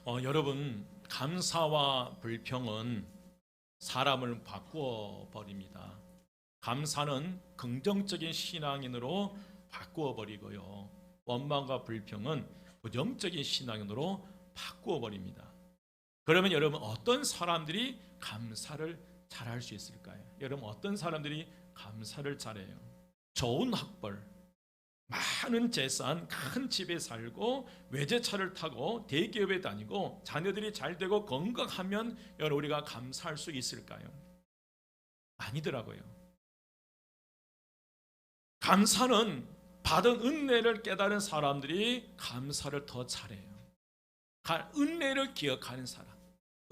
여러분, 감사와 불평은 사람을 바꾸어 버립니다. 감사는 긍정적인 신앙인으로 바꾸어 버리고요, 원망과 불평은 부정적인 신앙인으로 바꾸어 버립니다. 그러면 여러분, 어떤 사람들이 감사를 잘할 수 있을까요? 여러분, 어떤 사람들이 감사를 잘해요? 좋은 학벌, 많은 재산, 큰 집에 살고 외제차를 타고 대기업에 다니고 자녀들이 잘 되고 건강하면 여러분, 우리가 감사할 수 있을까요? 아니더라고요. 감사는 받은 은혜를 깨달은 사람들이 감사를 더 잘해요. 은혜를 기억하는 사람,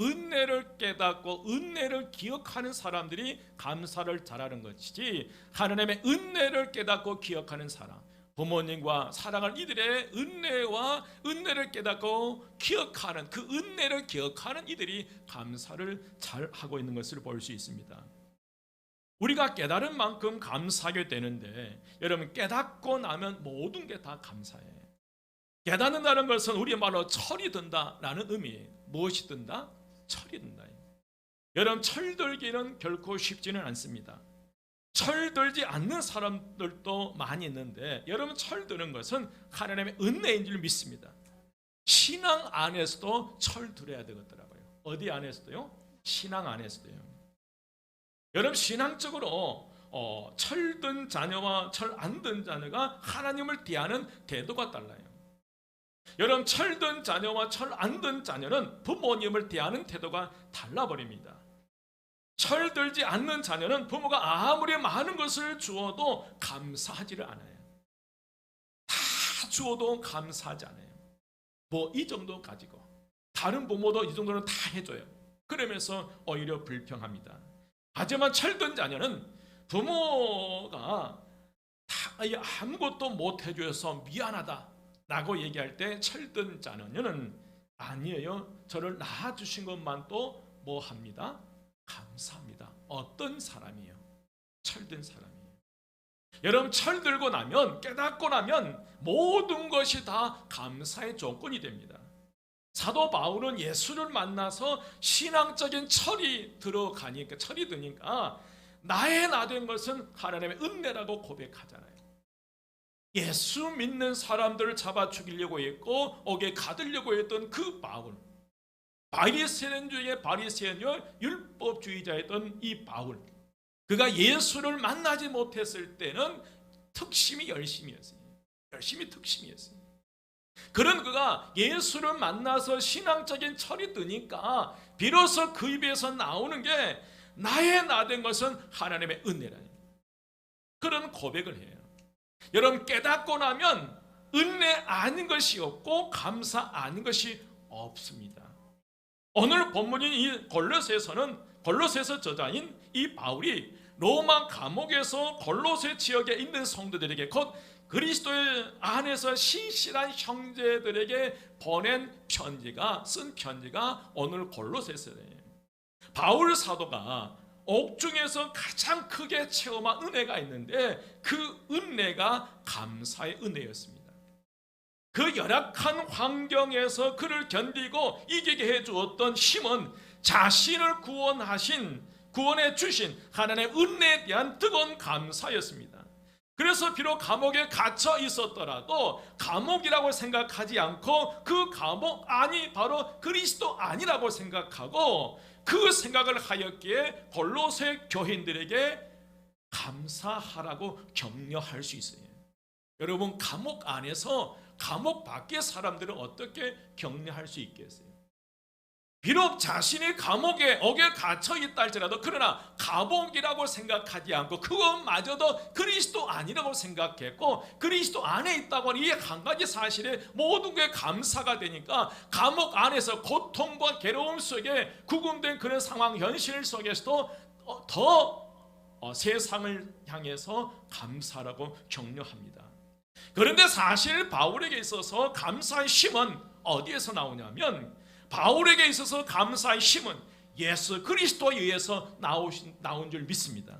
은혜를 깨닫고 은혜를 기억하는 사람들이 감사를 잘하는 것이지, 하나님의 은혜를 깨닫고 기억하는 사람, 부모님과 사랑할 이들의 은혜와 은혜를 깨닫고 기억하는, 그 은혜를 기억하는 이들이 감사를 잘 하고 있는 것을 볼 수 있습니다. 우리가 깨달은 만큼 감사하게 되는데, 여러분, 깨닫고 나면 모든 게 다 감사해요. 깨닫는다는 것은 우리 말로 철이 든다라는 의미예요. 무엇이 든다? 철이 든다. 여러분, 철들기는 결코 쉽지는 않습니다. 철들지 않는 사람들도 많이 있는데, 여러분, 철드는 것은 하나님의 은혜인 줄 믿습니다. 신앙 안에서도 철들어야 되겠더라고요. 어디 안에서도요? 신앙 안에서도요. 여러분, 신앙적으로 철든 자녀와 철 안 든 자녀가 하나님을 대하는 태도가 달라요. 여러분, 철든 자녀와 철 안 든 자녀는 부모님을 대하는 태도가 달라버립니다. 철들지 않는 자녀는 부모가 아무리 많은 것을 주어도 감사하지를 않아요. 다 주어도 감사하지 않아요. 뭐 이 정도 가지고, 다른 부모도 이 정도는 다 해줘요. 그러면서 오히려 불평합니다. 하지만 철든 자녀는 부모가 다 아무것도 못 해줘서 미안하다 라고 얘기할 때, 철든 자녀는 아니에요, 저를 낳아주신 것만 또 뭐 합니다? 감사합니다. 어떤 사람이에요? 철든 사람이에요. 여러분, 철들고 나면, 깨닫고 나면 모든 것이 다 감사의 조건이 됩니다. 사도 바울은 예수를 만나서 신앙적인 철이 들어가니까, 철이 드니까 나의 나 된 것은 하나님의 은혜라고 고백하잖아요. 예수 믿는 사람들을 잡아 죽이려고 했고 옥에 가두려고 했던 그 바울, 바리새인 중에 바리새인이요, 율법주의자였던 이 바울, 그가 예수를 만나지 못했을 때는 특심이 열심이었어요. 열심히 특심이었어요. 그런 그가 예수를 만나서 신앙적인 철이 드니까 비로소 그 입에서 나오는 게, 나의 나 된 것은 하나님의 은혜라는 그런 고백을 해요. 여러분, 깨닫고 나면 은혜 아닌 것이 없고 감사 아닌 것이 없습니다. 오늘 본문인 이 골로새서는, 골로새서 저자인 이 바울이 로마 감옥에서 골로새 지역에 있는 성도들에게, 곧 그리스도의 안에서 신실한 형제들에게 보낸 편지가, 쓴 편지가 오늘 골로새서예요. 바울 사도가 옥중에서 가장 크게 체험한 은혜가 있는데, 그 은혜가 감사의 은혜였습니다. 그 열악한 환경에서 그를 견디고 이기게 해주었던 힘은 자신을 구원해 주신 하나님의 은혜에 대한 뜨거운 감사였습니다. 그래서 비록 감옥에 갇혀 있었더라도 감옥이라고 생각하지 않고, 그 감옥 안이 바로 그리스도 안이라고 생각하고, 그 생각을 하였기에 골로새 교인들에게 감사하라고 격려할 수 있어요. 여러분, 감옥 안에서 감옥 밖의 사람들은 어떻게 격려할 수 있겠어요? 비록 자신이 감옥에 옥에 갇혀 있다 할지라도, 그러나 감옥이라고 생각하지 않고 그것마저도 그리스도 아니라고 생각했고, 그리스도 안에 있다고 하는 이 한 가지 사실에 모든 게 감사가 되니까, 감옥 안에서 고통과 괴로움 속에 구금된 그런 상황 현실 속에서도 더 세상을 향해서 감사라고 격려합니다. 그런데 사실 바울에게 있어서 감사의 힘은 어디에서 나오냐면, 바울에게 있어서 감사의 힘은 예수 그리스도에 의해서 나온 줄 믿습니다.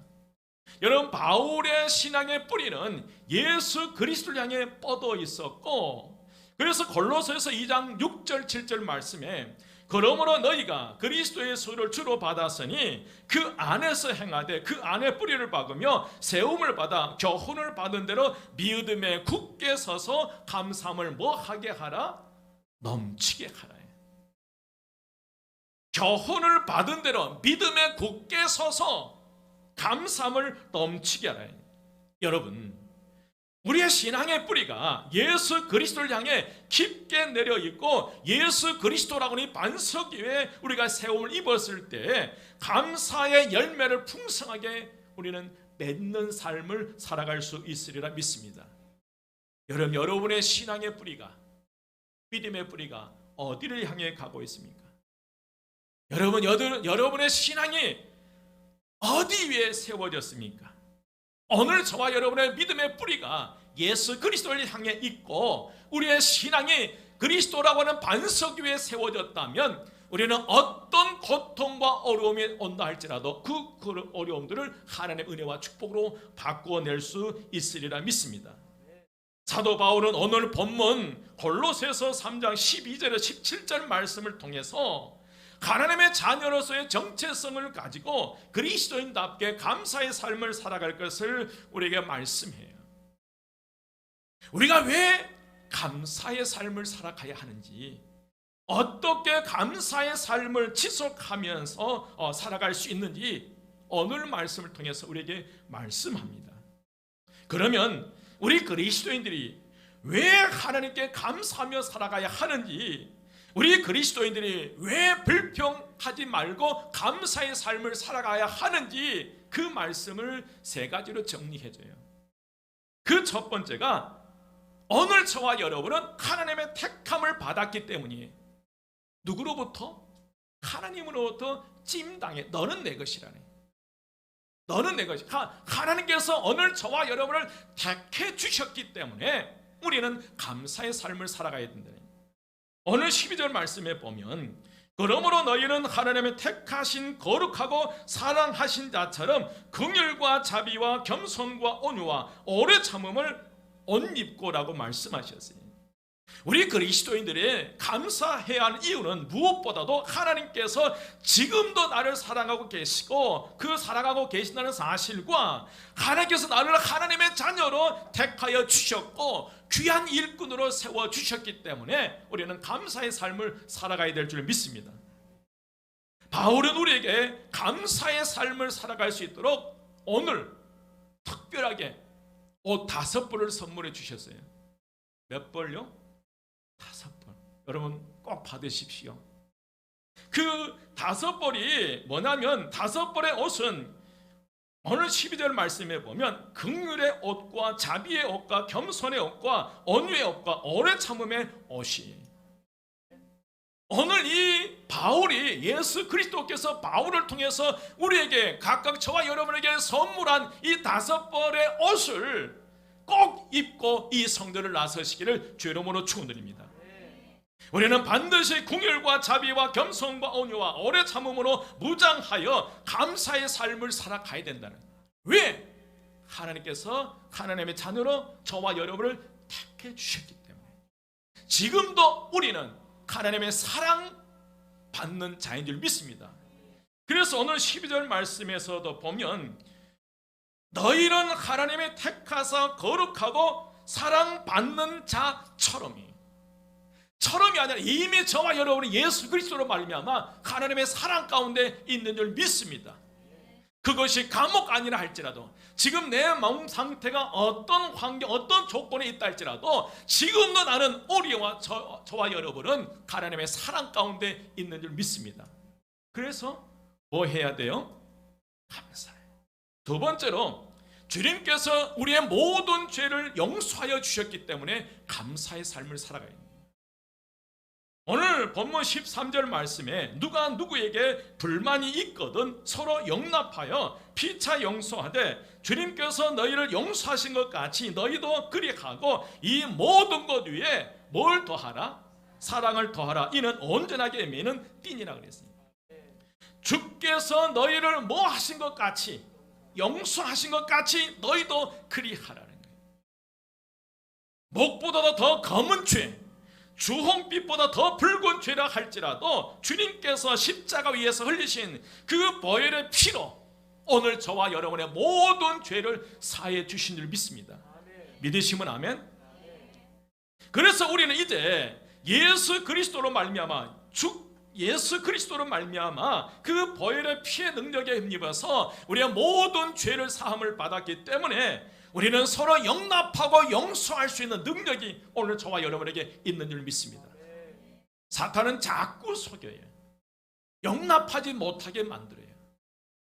여러분, 바울의 신앙의 뿌리는 예수 그리스도를 향해 뻗어 있었고, 그래서 골로새서 2장 6절 7절 말씀에 그러므로 너희가 그리스도의 수를 주로 받았으니 그 안에서 행하되 그 안에 뿌리를 박으며 세움을 받아 교훈을 받은 대로 믿음에 굳게 서서 감사함을 뭐하게 하라? 넘치게 하라. 교훈을 받은 대로 믿음에 굳게 서서 감사함을 넘치게 하라. 여러분, 우리의 신앙의 뿌리가 예수 그리스도를 향해 깊게 내려 있고 예수 그리스도라고 하는 반석 위에 우리가 세움을 입었을 때 감사의 열매를 풍성하게 우리는 맺는 삶을 살아갈 수 있으리라 믿습니다. 여러분의 신앙의 뿌리가, 믿음의 뿌리가 어디를 향해 가고 있습니까? 여러분의 신앙이 어디 위에 세워졌습니까? 오늘 저와 여러분의 믿음의 뿌리가 예수 그리스도를 향해 있고 우리의 신앙이 그리스도라고 하는 반석 위에 세워졌다면 우리는 어떤 고통과 어려움이 온다 할지라도 그 어려움들을 하나님의 은혜와 축복으로 바꾸어낼 수 있으리라 믿습니다. 사도 바울은 오늘 본문 골로새서 3장 12절에 17절 말씀을 통해서 하나님의 자녀로서의 정체성을 가지고 그리스도인답게 감사의 삶을 살아갈 것을 우리에게 말씀해요. 우리가 왜 감사의 삶을 살아가야 하는지, 어떻게 감사의 삶을 지속하면서 살아갈 수 있는지 오늘 말씀을 통해서 우리에게 말씀합니다. 그러면 우리 그리스도인들이 왜 하나님께 감사하며 살아가야 하는지, 우리 그리스도인들이 왜 불평하지 말고 감사의 삶을 살아가야 하는지 그 말씀을 세 가지로 정리해줘요. 그 첫 번째가 오늘 저와 여러분은 하나님의 택함을 받았기 때문이에요. 누구로부터? 하나님으로부터 찜당해. 너는 내 것이라네. 너는 내 것이. 하나님께서 오늘 저와 여러분을 택해 주셨기 때문에 우리는 감사의 삶을 살아가야 된다. 오늘 12절 말씀에 보면 그러므로 너희는 하나님의 택하신 거룩하고 사랑하신 자처럼 긍휼과 자비와 겸손과 온유와 오래 참음을 옷 입고라고 말씀하셨어요. 우리 그리스도인들이 감사해야 할 이유는 무엇보다도 하나님께서 지금도 나를 사랑하고 계시고 그 사랑하고 계신다는 사실과 하나님께서 나를 하나님의 자녀로 택하여 주셨고 귀한 일꾼으로 세워주셨기 때문에 우리는 감사의 삶을 살아가야 될 줄 믿습니다. 바울은 우리에게 감사의 삶을 살아갈 수 있도록 오늘 특별하게 옷 5벌을 선물해 주셨어요. 몇 벌요? 5벌. 여러분 꼭 받으십시오. 그 5벌이 뭐냐면 5벌의 옷은 오늘 12절 말씀에 보면 긍휼의 옷과 자비의 옷과 겸손의 옷과 온유의 옷과 오래 참음의 옷이, 오늘 이 바울이 예수 그리스도께서 바울을 통해서 우리에게 각각 저와 여러분에게 선물한 이 5벌의 옷을 꼭 입고 이 성전을 나서시기를 주 이름으로 축원드립니다. 우리는 반드시 긍휼과 자비와 겸손과 온유와 오래 참음으로 무장하여 감사의 삶을 살아가야 된다는. 왜? 하나님께서 하나님의 자녀로 저와 여러분을 택해 주셨기 때문에. 지금도 우리는 하나님의 사랑 받는 자인 줄 믿습니다. 그래서 오늘 12절 말씀에서도 보면 너희는 하나님의 택하사 거룩하고 사랑받는 자처럼이, 처럼이 아니라 이미 저와 여러분이 예수 그리스도로 말미암아 하나님의 사랑 가운데 있는 줄 믿습니다. 그것이 감옥 아니라 할지라도, 지금 내 마음 상태가 어떤 환경, 어떤 조건에 있다 할지라도 지금도 나는 우리와 저와 여러분은 하나님의 사랑 가운데 있는 줄 믿습니다. 그래서 뭐 해야 돼요? 감사해. 두 번째로 주님께서 우리의 모든 죄를 용서하여 주셨기 때문에 감사의 삶을 살아가야 합니다. 오늘 본문 13절 말씀에 누가 누구에게 불만이 있거든 서로 용납하여 피차 용서하되 주님께서 너희를 용서하신 것 같이 너희도 그리하고 이 모든 것 위에 뭘 더하라? 사랑을 더하라. 이는 온전하게 매는 띠니라 그랬습니다. 주께서 너희를 뭐 하신 것 같이, 용서하신 것 같이 너희도 그리하라는 거예요. 목보다도 더 검은 죄, 주홍빛보다 더 붉은 죄라 할지라도 주님께서 십자가 위에서 흘리신 그 보혈의 피로 오늘 저와 여러분의 모든 죄를 사해 주신 줄 믿습니다. 믿으시면 아멘. 그래서 우리는 이제 예수 그리스도로 말미암아 예수 그리스도로 말미암아 그 보혈의 피의 능력에 힘입어서 우리의 모든 죄를 사함을 받았기 때문에 우리는 서로 용납하고 용서할 수 있는 능력이 오늘 저와 여러분에게 있는 줄 믿습니다. 사탄은 자꾸 속여요. 용납하지 못하게 만들어요.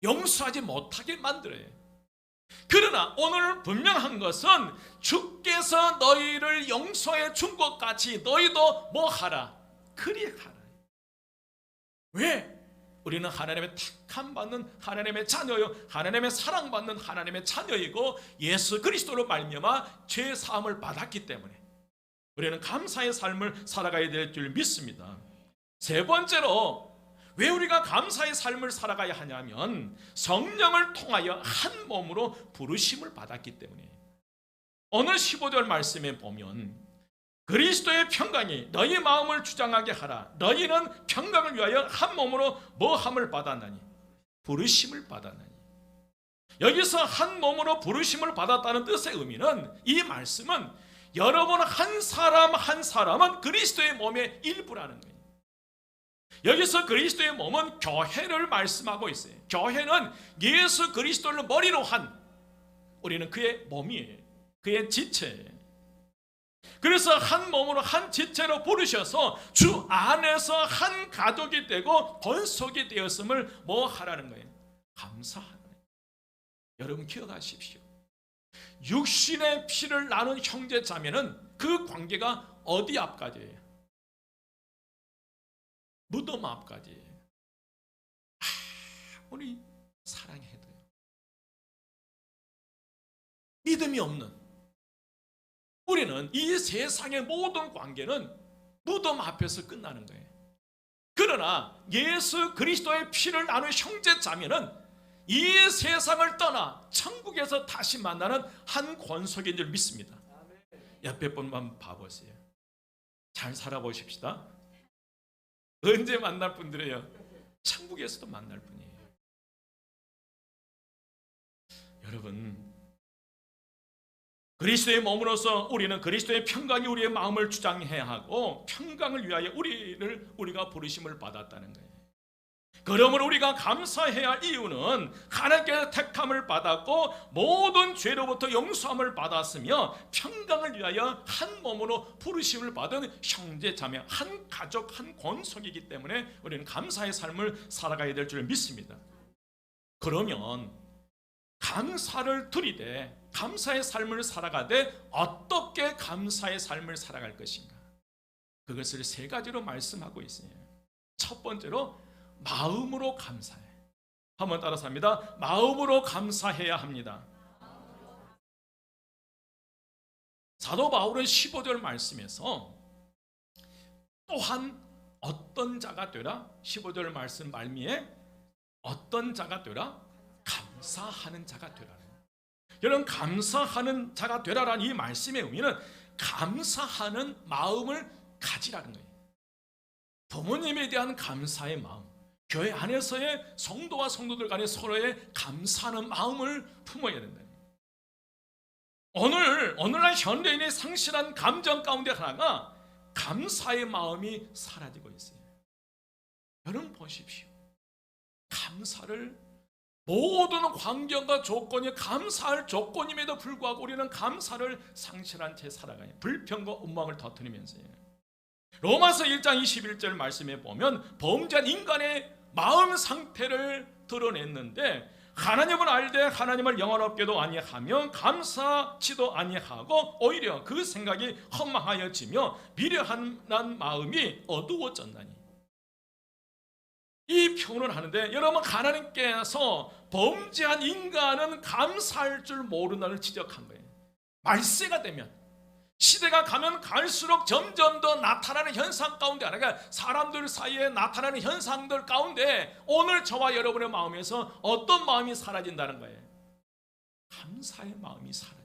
용서하지 못하게 만들어요. 그러나 오늘 분명한 것은 주께서 너희를 용서해 준 것 같이 너희도 뭐 하라? 그리하라. 왜? 우리는 하나님의 택함 받는 하나님의 자녀요, 하나님의 사랑받는 하나님의 자녀이고 예수 그리스도로 말미암아 죄 사함을 받았기 때문에 우리는 감사의 삶을 살아가야 될 줄 믿습니다. 세 번째로 왜 우리가 감사의 삶을 살아가야 하냐면 성령을 통하여 한 몸으로 부르심을 받았기 때문에 오늘 15절 말씀에 보면 그리스도의 평강이 너희 마음을 주장하게 하라. 너희는 평강을 위하여 한 몸으로 뭐함을 받았나니? 부르심을 받았나니. 여기서 한 몸으로 부르심을 받았다는 뜻의 의미는 이 말씀은 여러분 한 사람 한 사람은 그리스도의 몸의 일부라는 거예요. 여기서 그리스도의 몸은 교회를 말씀하고 있어요. 교회는 예수 그리스도를 머리로 한 우리는 그의 몸이에요. 그의 지체예요. 그래서 한 몸으로 한 지체로 부르셔서 주 안에서 한 가족이 되고 권속이 되었음을 뭐 하라는 거예요? 감사하는 거예요. 여러분 기억하십시오. 육신의 피를 나눈 형제 자매는 그 관계가 어디 앞까지예요? 무덤 앞까지예요. 아무리 사랑해도요. 믿음이 없는 우리는 이 세상의 모든 관계는 무덤 앞에서 끝나는 거예요. 그러나 예수 그리스도의 피를 나눈 형제 자매는 이 세상을 떠나 천국에서 다시 만나는 한 권속인 줄 믿습니다. 옆에 분만 봐보세요. 잘 살아보십시다. 언제 만날 분들이에요? 천국에서도 만날 분이에요. 여러분 그리스도의 몸으로서 우리는 그리스도의 평강이 우리의 마음을 주장해야 하고 평강을 위하여 우리가 부르심을 받았다는 거예요. 그러므로 우리가 감사해야 할 이유는 하나님께서 택함을 받았고 모든 죄로부터 용서함을 받았으며 평강을 위하여 한 몸으로 부르심을 받은 형제 자매 한 가족 한 권속이기 때문에 우리는 감사의 삶을 살아가야 될 줄 믿습니다. 그러면 감사를 드리되 감사의 삶을 살아가되 어떻게 감사의 삶을 살아갈 것인가? 그것을 세 가지로 말씀하고 있어요. 첫 번째로 마음으로 감사해. 한번 따라서 합니다. 마음으로 감사해야 합니다. 사도 바울은 15절 말씀에서 또한 어떤 자가 되라? 15절 말씀 말미에 어떤 자가 되라? 감사하는 자가 되라. 여러분 감사하는 자가 되라라는 이 말씀의 의미는 감사하는 마음을 가지라는 거예요. 부모님에 대한 감사의 마음, 교회 안에서의 성도와 성도들 간의 서로의 감사하는 마음을 품어야 된다. 오늘날 현대인의 상실한 감정 가운데 하나가 감사의 마음이 사라지고 있어요. 여러분 보십시오. 감사를 모든 환경과 조건이 감사할 조건임에도 불구하고 우리는 감사를 상실한 채 살아가요. 불평과 원망을 터뜨리면서요. 로마서 1장 21절 말씀에 보면 범죄한 인간의 마음 상태를 드러냈는데 하나님을 알되 하나님을 영원롭게도 아니하며 감사치도 아니하고 오히려 그 생각이 허망하여지며 미련한 마음이 어두워졌나니. 이 표현을 하는데 여러분 하나님께서 범죄한 인간은 감사할 줄 모르는을 지적한 거예요. 말세가 되면 시대가 가면 갈수록 점점 더 나타나는 현상 가운데 하나가 사람들 사이에 나타나는 현상들 가운데 오늘 저와 여러분의 마음에서 어떤 마음이 사라진다는 거예요? 감사의 마음이 사라진다.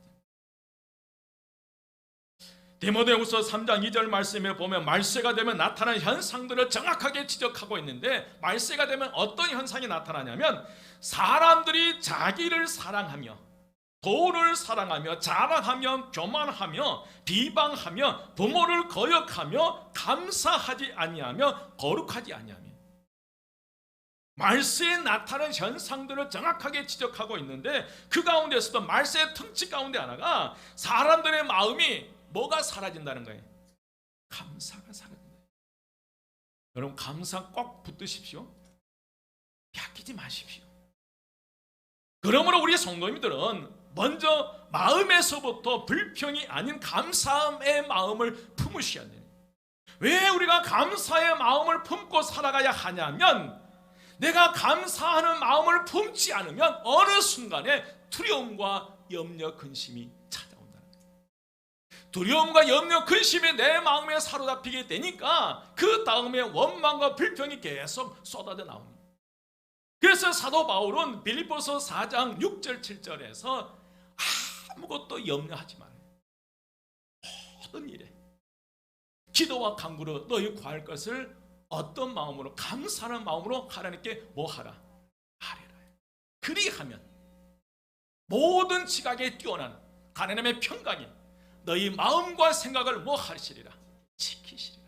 디모데후서 3장 2절 말씀에 보면 말세가 되면 나타나는 현상들을 정확하게 지적하고 있는데, 말세가 되면 어떤 현상이 나타나냐면 사람들이 자기를 사랑하며 돈을 사랑하며 자랑하며 교만하며 비방하며 부모를 거역하며 감사하지 아니하며 거룩하지 아니하며, 말세에 나타나는 현상들을 정확하게 지적하고 있는데, 그 가운데서도 말세의 특징 가운데 하나가 사람들의 마음이 뭐가 사라진다는 거예요? 감사가 사라진다. 여러분, 감사 꼭 붙드십시오. 아끼지 마십시오. 그러므로 우리 성도님들은 먼저 마음에서부터 불평이 아닌 감사의 마음을 품으셔야 돼요. 왜 우리가 감사의 마음을 품고 살아가야 하냐면, 내가 감사하는 마음을 품지 않으면 어느 순간에 두려움과 염려, 근심이 찾아온다는 거예요. 두려움과 염려, 근심이 내 마음에 사로잡히게 되니까 그 다음에 원망과 불평이 계속 쏟아져 나옵니다. 그래서 사도 바울은 빌립보서 4장 6절 7절에서 아무것도 염려하지 말아요. 모든 일에 기도와 간구로 너희 구할 것을 어떤 마음으로? 감사하는 마음으로 하나님께 뭐 하라? 아뢰라. 그리하면 모든 지각에 뛰어난 하나님의 평강이 너희 마음과 생각을 뭐 하시리라? 지키시리라.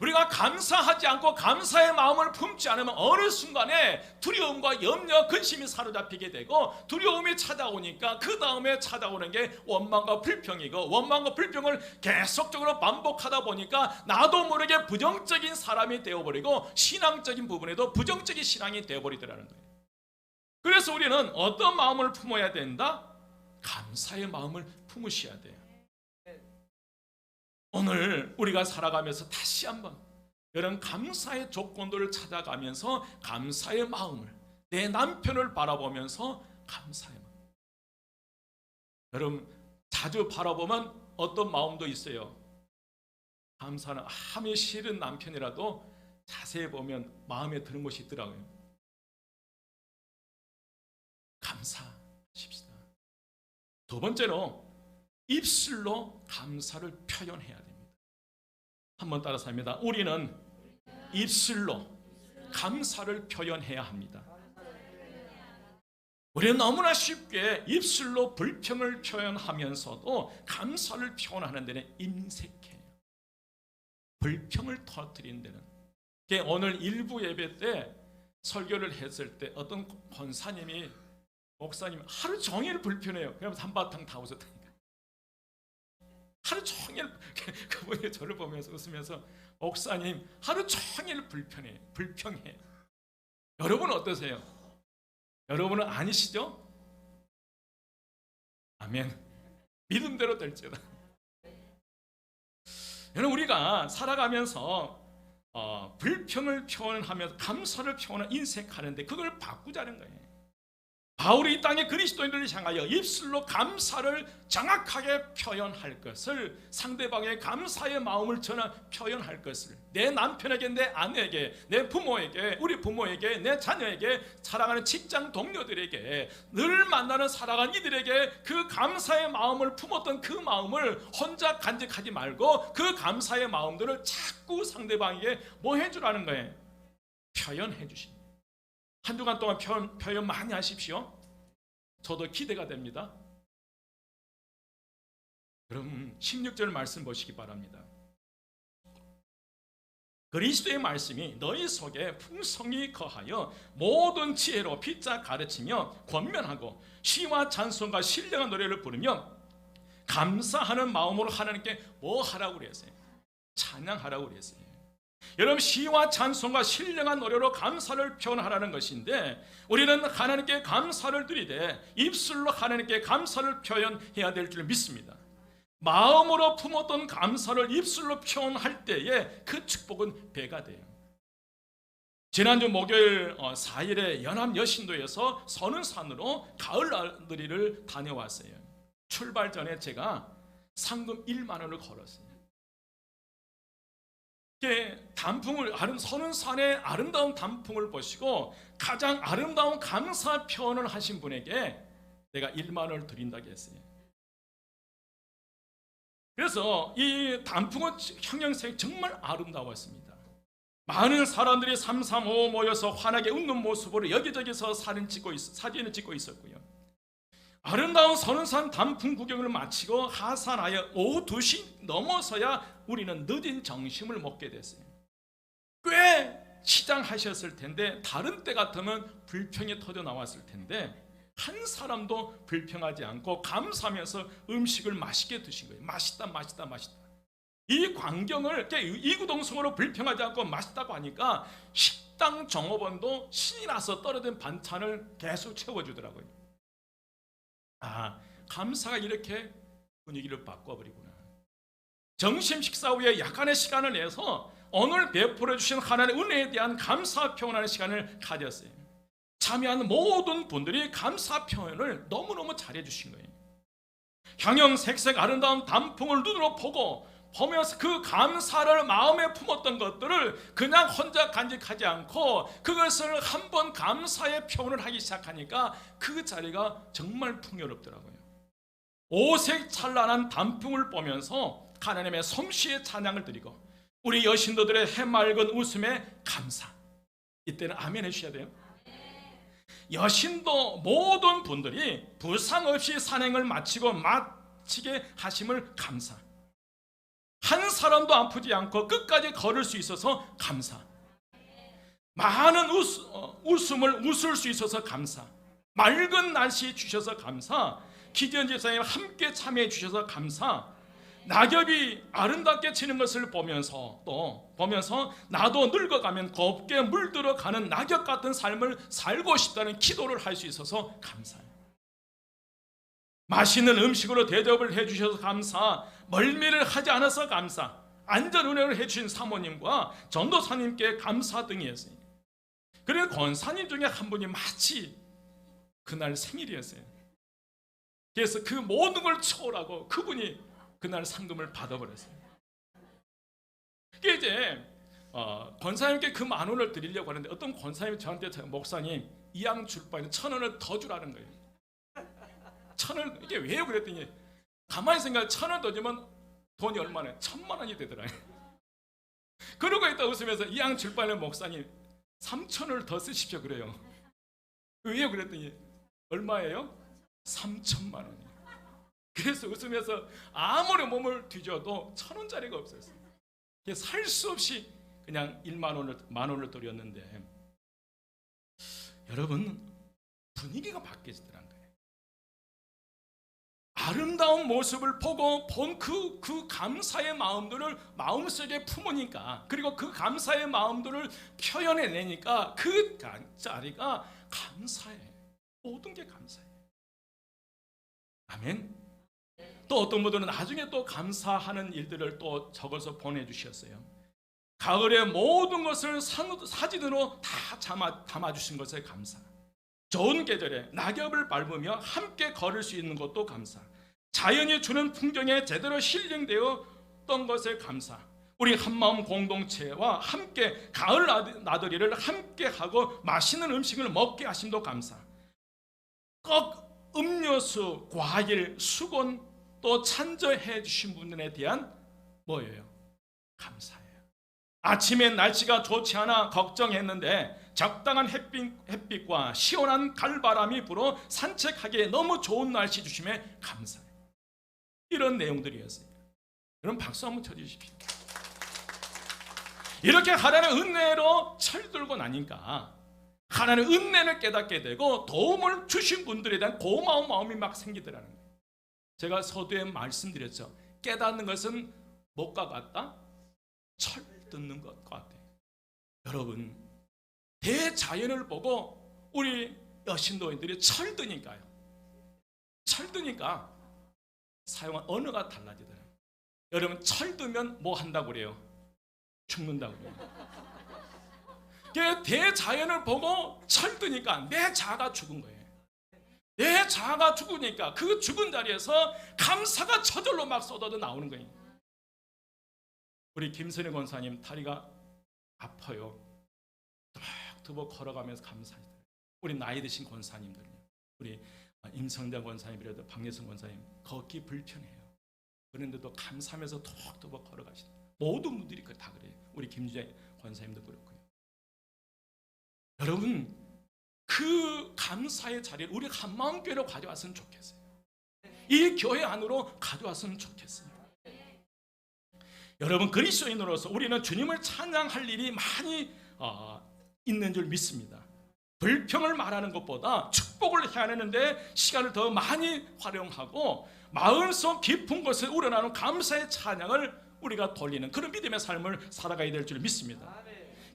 우리가 감사하지 않고 감사의 마음을 품지 않으면 어느 순간에 두려움과 염려, 근심이 사로잡히게 되고, 두려움이 찾아오니까 그 다음에 찾아오는 게 원망과 불평이고, 원망과 불평을 계속적으로 반복하다 보니까 나도 모르게 부정적인 사람이 되어버리고 신앙적인 부분에도 부정적인 신앙이 되어버리더라는 거예요. 그래서 우리는 어떤 마음을 품어야 된다? 감사의 마음을 품으셔야 돼요. 오늘 우리가 살아가면서 다시 한번 이런 감사의 조건들을 찾아가면서 감사의 마음을, 내 남편을 바라보면서 감사의 마음. 여러분, 자주 바라보면 어떤 마음도 있어요. 감사는 아무리 싫은 남편이라도 자세히 보면 마음에 드는 것이 있더라고요. 감사하십시다. 두 번째로 입술로 감사를 표현해야 됩니다. 한번 따라서 합니다. 우리는 입술로 감사를 표현해야 합니다. 우리는 너무나 쉽게 입술로 불평을 표현하면서도 감사를 표현하는 데는 인색해요. 불평을 터뜨리는 데는. 오늘 일부 예배 때 설교를 했을 때 어떤 권사님이, 목사님 하루 종일 불평해요. 그러면서 한바탕 다 웃었다니까. 하루 종일 그분이 저를 보면서 웃으면서, 목사님 하루 종일 불평해요. 여러분 어떠세요? 여러분은 아니시죠? 아멘. 믿음대로 될지어다. 여러분, 우리가 살아가면서 불평을 표현하면서 감사를 표현하는 인색하는데 그걸 바꾸자는 거예요. 바울이 이 땅의 그리스도인들을 향하여 입술로 감사를 정확하게 표현할 것을, 상대방의 감사의 마음을 표현할 것을, 내 남편에게, 내 아내에게, 내 부모에게, 우리 부모에게, 내 자녀에게, 사랑하는 직장 동료들에게, 늘 만나는 사랑하는 이들에게 그 감사의 마음을 품었던 그 마음을 혼자 간직하지 말고 그 감사의 마음들을 자꾸 상대방에게 뭐 해주라는 거예요? 표현해 주십니다. 한 주간 동안 표현 많이 하십시오. 저도 기대가 됩니다. 그럼 16절 말씀 보시기 바랍니다. 그리스도의 말씀이 너희 속에 풍성히 거하여 모든 지혜로 빗자 가르치며 권면하고 시와 찬송과 신령한 노래를 부르며 감사하는 마음으로 하나님께 뭐 하라고 그랬어요? 찬양하라고 그랬어요. 여러분, 시와 찬송과 신령한 노래로 감사를 표현하라는 것인데, 우리는 하나님께 감사를 드리되 입술로 하나님께 감사를 표현해야 될 줄 믿습니다. 마음으로 품었던 감사를 입술로 표현할 때에 그 축복은 배가 돼요. 지난주 목요일 4일에 연합 여신도에서 선운산으로 가을 나들이를 다녀왔어요. 출발 전에 제가 상금 1만 원을 걸었어요. 단풍을, 선운산의 아름다운 단풍을 보시고 가장 아름다운 감사 표현을 하신 분에게 내가 1만 원을 드린다고 했어요. 그래서 이 단풍은 형형색이 정말 아름다웠습니다. 많은 사람들이 삼삼오오 모여서 환하게 웃는 모습으로 여기저기서 사진을 찍고 있었고요. 아름다운 선운산 단풍 구경을 마치고 하산하여 오후 2시 넘어서야 우리는 늦은 점심을 먹게 됐어요. 꽤 시장하셨을 텐데 다른 때 같으면 불평이 터져 나왔을 텐데 한 사람도 불평하지 않고 감사하면서 음식을 맛있게 드신 거예요. 맛있다 맛있다 맛있다. 이 광경을 이구동성으로 불평하지 않고 맛있다고 하니까 식당 종업원도 신이 나서 떨어진 반찬을 계속 채워주더라고요. 아, 감사가 이렇게 분위기를 바꿔버리구나. 점심 식사 후에 약간의 시간을 내서 오늘 베풀어 주신 하나님의 은혜에 대한 감사 표현하는 시간을 가졌어요. 참여한 모든 분들이 감사 표현을 너무너무 잘해 주신 거예요. 형형색색 아름다운 단풍을 눈으로 보면서 그 감사를 마음에 품었던 것들을 그냥 혼자 간직하지 않고 그것을 한번 감사의 표현을 하기 시작하니까 그 자리가 정말 풍요롭더라고요. 오색 찬란한 단풍을 보면서 하나님의 솜씨의 찬양을 드리고 우리 여신도들의 해맑은 웃음에 감사. 이때는 아멘 해주셔야 돼요. 여신도 모든 분들이 부상 없이 산행을 마치게 하심을 감사. 한 사람도 아프지 않고 끝까지 걸을 수 있어서 감사. 많은 웃음을 웃을 수 있어서 감사. 맑은 날씨 주셔서 감사. 기전 집사님 함께 참여해 주셔서 감사. 낙엽이 아름답게 지는 것을 보면서 나도 늙어가면 곱게 물들어가는 낙엽 같은 삶을 살고 싶다는 기도를 할 수 있어서 감사해요. 맛있는 음식으로 대접을 해주셔서 감사. 멀미를 하지 않아서 감사. 안전운행을 해주신 사모님과 전도사님께 감사 등이었어요. 그리고 권사님 중에 한 분이 마치 그날 생일이었어요. 그래서 그 모든 걸 초월하고 그분이 그날 상금을 받아버렸어요. 이제 권사님께 그 10,000원을 드리려고 하는데 어떤 권사님이 저한테 목사님 이양 줄 바에는 1,000원을 더 주라는 거예요. 1,000원 이게 왜요? 그랬더니 가만히 생각해 1,000원 더 주면 돈이 얼마나 1,000,000원이 되더라고요. 그러고 있다 웃으면서 이양 줄 바에는 목사님 3,000원을 더 쓰십시오 그래요. 왜요? 그랬더니 얼마예요? 3,000만 원이에요. 그래서 웃으면서 아무리 몸을 뒤져도 1,000원짜리가 없었어요. 살 수 없이 그냥 10,000원을 드렸는데 여러분 분위기가 바뀌어지더라는 거예요. 아름다운 모습을 보고 본 그 감사의 마음들을 마음속에 품으니까 그리고 그 감사의 마음들을 표현해내니까 그 자리가 감사해. 모든 게 감사해. 아멘. 또 어떤 분들은 나중에 또 감사하는 일들을 또 적어서 보내주셨어요. 가을의 모든 것을 사진으로 다 담아주신 것에 감사. 좋은 계절에 낙엽을 밟으며 함께 걸을 수 있는 것도 감사. 자연이 주는 풍경에 제대로 힐링되었던 것에 감사. 우리 한마음 공동체와 함께 가을 나들이를 함께 하고 맛있는 음식을 먹게 하심도 감사. 꼭 음료수, 과일, 수건 또 찬조해 주신 분들에 대한 뭐예요? 감사해요. 아침에 날씨가 좋지 않아 걱정했는데 적당한 햇빛과 시원한 갈바람이 불어 산책하기에 너무 좋은 날씨 주심에 감사해요. 이런 내용들이었어요. 그럼 박수 한번 쳐주십시오. 이렇게 하나님의 은혜로 철들고 나니까 하나님의 은혜를 깨닫게 되고 도움을 주신 분들에 대한 고마운 마음이 막 생기더라는 거예요. 제가 서두에 말씀드렸죠. 깨닫는 것은 뭐가 같다? 철 듣는 것과 같아요. 여러분 대자연을 보고 우리 여신도인들이 철드니까요. 철드니까 사용한 언어가 달라지더라고요. 여러분 철드면 뭐 한다고 그래요? 죽는다고 그래요. 대자연을 보고 철드니까 내 자아가 죽은 거예요. 내 자아가 죽으니까 그 죽은 자리에서 감사가 저절로 막 쏟아져 나오는 거예요. 우리 김선희 권사님 다리가 아파요. 두벅두벅 걸어가면서 감사하시더라고요. 우리 나이 드신 권사님들, 우리 임성장 권사님이라도 박예성 권사님 걷기 불편해요. 그런데도 감사하면서 톡톡 걸어가시다. 모든 분들이 다 그래요. 우리 김주재 권사님도 그렇고요. 여러분, 그 감사의 자리를 우리 한마음교회로 가져왔으면 좋겠어요. 이 교회 안으로 가져왔으면 좋겠어요. 여러분, 그리스도인으로서 우리는 주님을 찬양할 일이 많이 있는 줄 믿습니다. 불평을 말하는 것보다 축복을 해내는데 시간을 더 많이 활용하고 마음속 깊은 곳에 우러나는 감사의 찬양을 우리가 돌리는 그런 믿음의 삶을 살아가야 될 줄 믿습니다.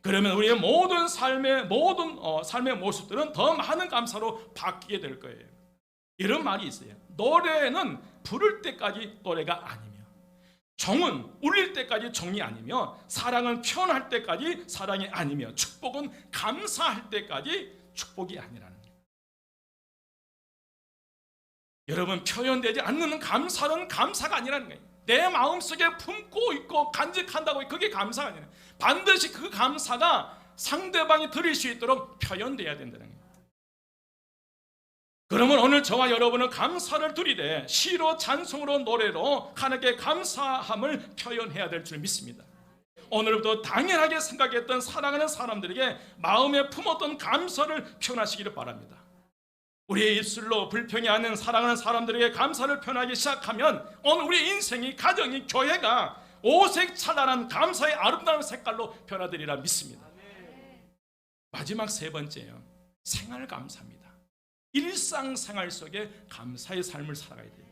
그러면 우리의 모든 삶의 모습들은 더 많은 감사로 바뀌게 될 거예요. 이런 말이 있어요. 노래는 부를 때까지 노래가 아니며, 종은 울릴 때까지 종이 아니며, 사랑은 표현할 때까지 사랑이 아니며, 축복은 감사할 때까지 축복이 아니라는 거예요. 여러분, 표현되지 않는 감사는 감사가 아니라는 거예요. 내 마음속에 품고 있고 간직한다고 그게 감사가 아니에요. 반드시 그 감사가 상대방이 들을 수 있도록 표현돼야 된다는 거예요. 그러면 오늘 저와 여러분은 감사를 드리되 시로, 찬송으로, 노래로 하나님께 감사함을 표현해야 될 줄 믿습니다. 오늘부터 당연하게 생각했던 사랑하는 사람들에게 마음에 품었던 감사를 표현하시기를 바랍니다. 우리의 입술로 불평이 아닌 사랑하는 사람들에게 감사를 표현하기 시작하면 오늘 우리 인생이, 가정이, 교회가 오색 찬란한 감사의 아름다운 색깔로 변화되리라 믿습니다. 마지막 세 번째요, 생활 감사입니다. 일상생활 속에 감사의 삶을 살아가야 돼요.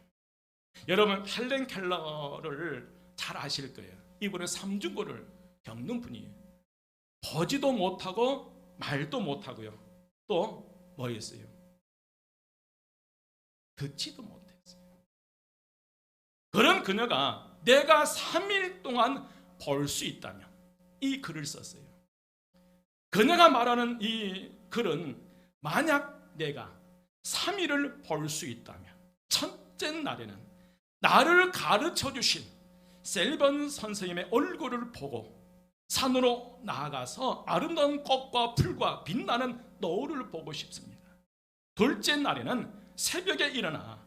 여러분, 헬렌 켈러를 잘 아실 거예요. 이분은 삼중고를 겪는 분이에요. 보지도 못하고 말도 못하고요. 또 뭐였어요? 듣지도 못했어요. 그런 그녀가 내가 3일 동안 볼 수 있다면 이 글을 썼어요. 그녀가 말하는 이 글은 만약 내가 3일을 볼 수 있다면 첫째 날에는 나를 가르쳐 주신 셀번 선생님의 얼굴을 보고 산으로 나아가서 아름다운 꽃과 풀과 빛나는 노을을 보고 싶습니다. 둘째 날에는 새벽에 일어나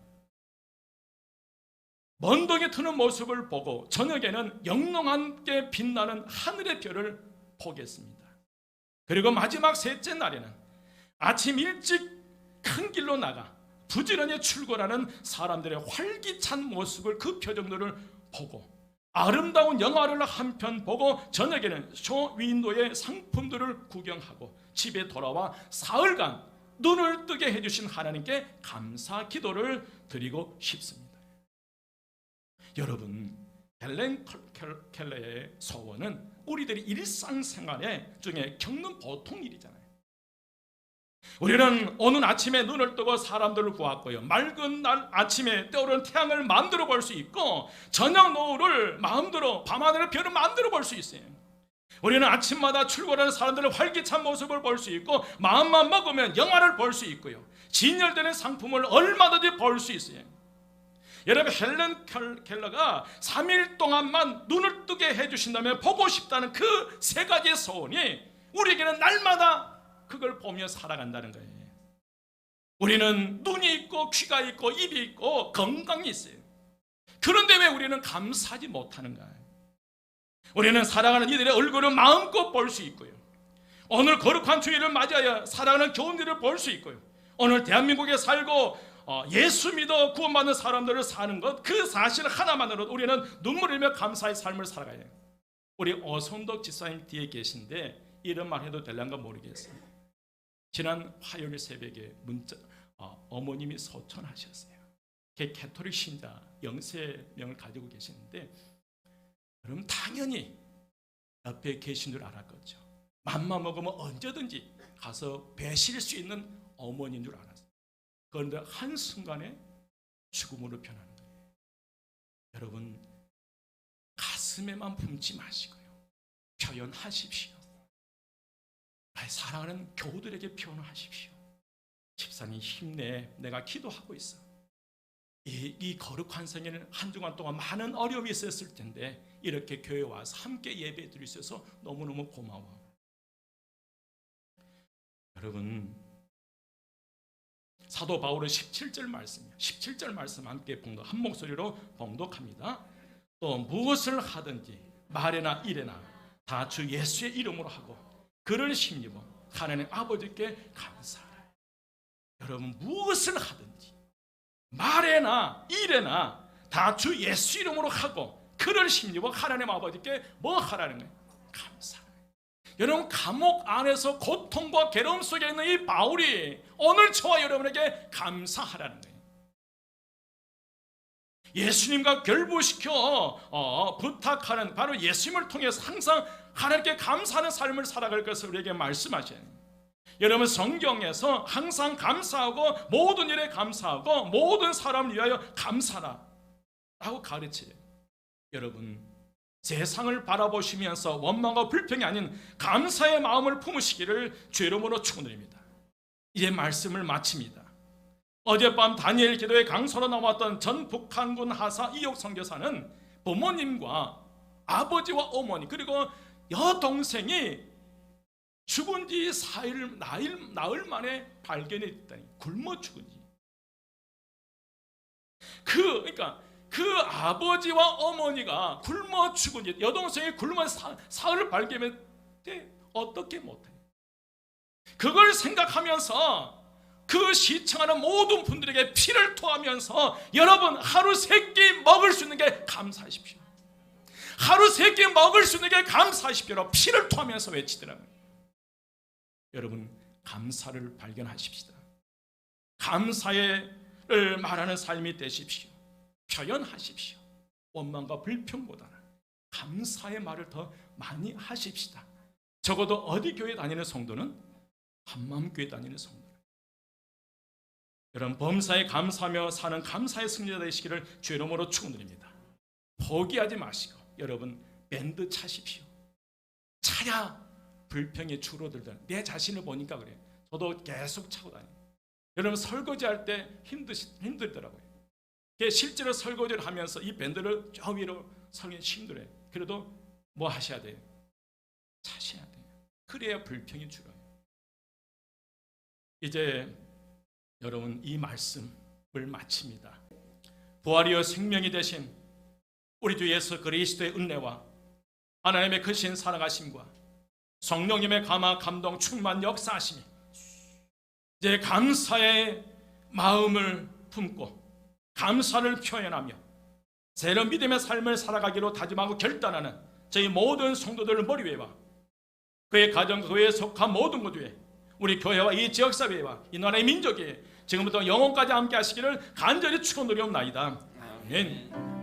먼동에 트는 모습을 보고 저녁에는 영롱하게 빛나는 하늘의 별을 보겠습니다. 그리고 마지막 셋째 날에는 아침 일찍 큰 길로 나가 부지런히 출근하는 사람들의 활기찬 모습을, 그 표정들을 보고 아름다운 영화를 한 편 보고 저녁에는 쇼윈도의 상품들을 구경하고 집에 돌아와 사흘간 눈을 뜨게 해주신 하나님께 감사 기도를 드리고 싶습니다. 여러분, 헬렌 켈러의 소원은 우리들이 일상생활에 중에 겪는 보통 일이잖아요. 우리는 오늘 아침에 눈을 뜨고 사람들을 보았고요, 맑은 날 아침에 떠오르는 태양을 마음대로 볼 수 있고 저녁 노을을 마음대로, 밤하늘의 별을 마음대로 볼 수 있어요. 우리는 아침마다 출근하는 사람들의 활기찬 모습을 볼 수 있고 마음만 먹으면 영화를 볼 수 있고요, 진열되는 상품을 얼마든지 볼 수 있어요. 여러분, 헬렌 켈러가 3일 동안만 눈을 뜨게 해주신다면 보고 싶다는 그 세 가지의 소원이 우리에게는 날마다 그걸 보며 살아간다는 거예요. 우리는 눈이 있고 귀가 있고 입이 있고 건강이 있어요. 그런데 왜 우리는 감사하지 못하는가? 우리는 사랑하는 이들의 얼굴을 마음껏 볼 수 있고요, 오늘 거룩한 주일을 맞이하여 사랑하는 교훈들을 볼 수 있고요, 오늘 대한민국에 살고 예수 믿어 구원받는 사람들을 사는 것, 그 사실 하나만으로도 우리는 눈물 흘리며 감사의 삶을 살아가야 해요. 우리 오성덕 집사님 뒤에 계신데 이런 말 해도 될란가 모르겠어요. 지난 화요일 새벽에 어머님이 소천하셨어요. 캐토릭 신자 영세명을 가지고 계시는데, 그럼 당연히 옆에 계신 줄 알았겠죠. 맘만 먹으면 언제든지 가서 뵈실 수 있는 어머니인 줄 알았어요. 그런데 한순간에 죽음으로 변하는 거예요. 여러분, 가슴에만 품지 마시고요, 표현하십시오. 나의 사랑하는 교우들에게 표현하십시오. 집사님 힘내, 내가 기도하고 있어. 이 거룩한 생에는 한 주간 동안 많은 어려움이 있었을 텐데 이렇게 교회에 와서 함께 예배 드릴 수 있어서 너무너무 고마워. 여러분, 사도 바울은 17절 말씀이에요. 17절 말씀 함께 한 목소리로 봉독합니다. 또 무엇을 하든지 말이나 일에나 다 주 예수의 이름으로 하고 그를 힘입어 하나님 아버지께 감사하라. 여러분, 무엇을 하든지 말에나 일에나 다 주 예수 이름으로 하고 그를 힘입어 하나님 아버지께 뭐 하라는 거예요? 감사하라. 여러분, 감옥 안에서 고통과 괴로움 속에 있는 이 바울이 오늘 저와 여러분에게 감사하라는 거예요. 예수님과 결부시켜 부탁하는 바로 예수님을 통해서 항상 하나님께 감사하는 삶을 살아갈 것을 우리에게 말씀하셔요. 여러분, 성경에서 항상 감사하고 모든 일에 감사하고 모든 사람을 위하여 감사하라 라고 가르쳐요. 여러분, 세상을 바라보시면서 원망과 불평이 아닌 감사의 마음을 품으시기를 주 이름으로 축원드립니다. 이제 말씀을 마칩니다. 어젯밤 다니엘 기도의 강서로 나왔던 전 북한군 하사 이옥 선교사는 부모님과 아버지와 어머니 그리고 여동생이 죽은 지 나흘 만에 발견이 됐다니, 굶어 죽은 지. 그러니까 그 아버지와 어머니가 굶어 죽은 지, 여동생이 굶어 사흘 발견했는데 어떻게 못해? 그걸 생각하면서 그 시청하는 모든 분들에게 피를 토하면서 여러분, 하루 3끼 먹을 수 있는 게 감사하십시오. 하루 3끼 먹을 수 있는 게 감사하십시오. 피를 토하면서 외치더라고요. 여러분, 감사를 발견하십시다. 감사를 말하는 삶이 되십시오. 표현하십시오. 원망과 불평보다는 감사의 말을 더 많이 하십시다. 적어도 어디 교회 다니는 성도는 한마음교회 다니는 성도. 여러분, 범사에 감사하며 사는 감사의 승리자 되시기를 주 이름으로 축원드립니다. 포기하지 마시고 여러분, 밴드 차십시오. 차야 불평이 줄어들더라. 내 자신을 보니까 그래요. 저도 계속 차고 다녀요. 여러분, 설거지할 때 힘들더라고요. 실제로 설거지를 하면서 이 밴드를 저 위로 설기 힘들어요. 그래도 뭐 하셔야 돼요? 차셔야 돼요. 그래야 불평이 줄어요. 이제 여러분, 이 말씀을 마칩니다. 부활이요 생명이 되신 우리 주 예수 그리스도의 은혜와 하나님의 크신 사랑하심과 성령님의 감화 감동 충만 역사하심이 이제 감사의 마음을 품고 감사를 표현하며 새로운 믿음의 삶을 살아가기로 다짐하고 결단하는 저희 모든 성도들 머리 위에와 그의 가정, 그에 속한 모든 것 위에 우리 교회와 이 지역사회와 이 나라의 민족이 지금부터 영원까지 함께 하시기를 간절히 축원드리옵나이다. 아멘.